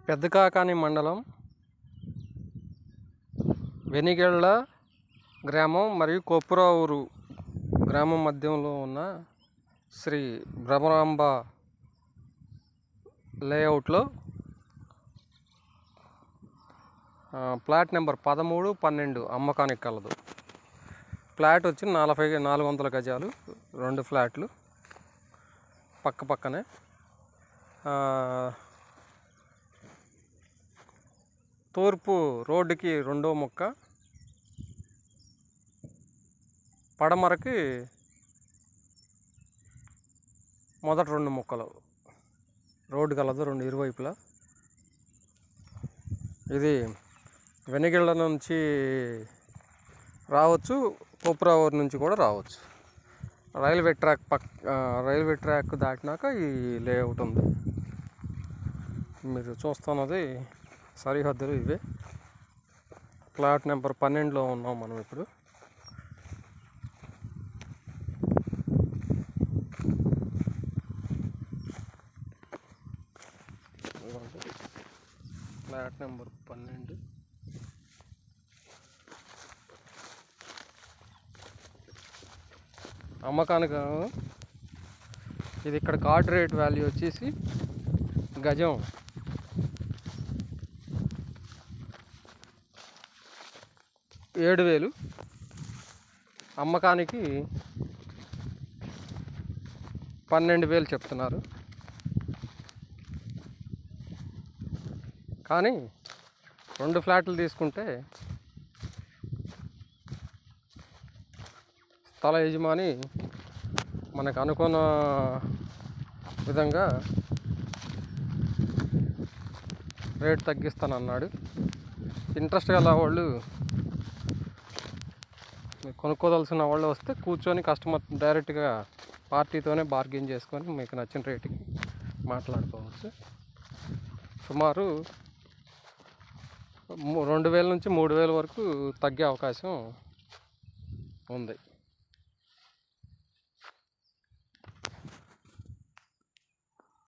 పెద్దకాకాని మండలం వెనిగళ్ల గ్రామం మరియు కొప్పురావూరు గ్రామం మధ్యంలో ఉన్న శ్రీ భ్రమరాంబ లేఅవుట్లో ప్లాట్ నెంబర్ 13, 12 అమ్మకానికి కలదు. ఫ్లాట్ వచ్చి 400 గజాలు, 2 ఫ్లాట్లు పక్క పక్కనే. తూర్పు రోడ్డుకి 2వ ముక్క, పడమరకి మొదటి 2 ముక్కలు రోడ్డు కలదు, 2 ఇరువైపులా. ఇది వెనిగళ్ల నుంచి రావచ్చు, కొప్పురావూరు నుంచి కూడా రావచ్చు. రైల్వే ట్రాక్ దాటినాక ఈ లేఅవుట్ ఉంది. మీరు చూస్తున్నది సరిహద్దులు ఇవే. ప్లాట్ నెంబర్ 12లో ఉన్నాం మనం ఇప్పుడు. ఫ్లాట్ నెంబర్ 12 అమ్మకానికి. ఇది ఇక్కడ కార్డ్ రేట్ వాల్యూ వచ్చేసి గజం 7,000, అమ్మకానికి 12,000 చెప్తున్నారు. కానీ 2 ఫ్లాట్లు తీసుకుంటే స్థల యజమాని మనకు అనుకున్న విధంగా రేట్ తగ్గిస్తానన్నాడు. ఇంట్రెస్ట్ గల వాళ్ళు, కొనుక్కోదలసిన వాళ్ళు వస్తే కూర్చొని కస్టమర్ డైరెక్ట్గా పార్టీతోనే బార్గెన్ చేసుకొని మీకు నచ్చిన రేటుకి మాట్లాడుకోవచ్చు. సుమారు 2,000 నుంచి 3,000 వరకు తగ్గే అవకాశం ఉంది.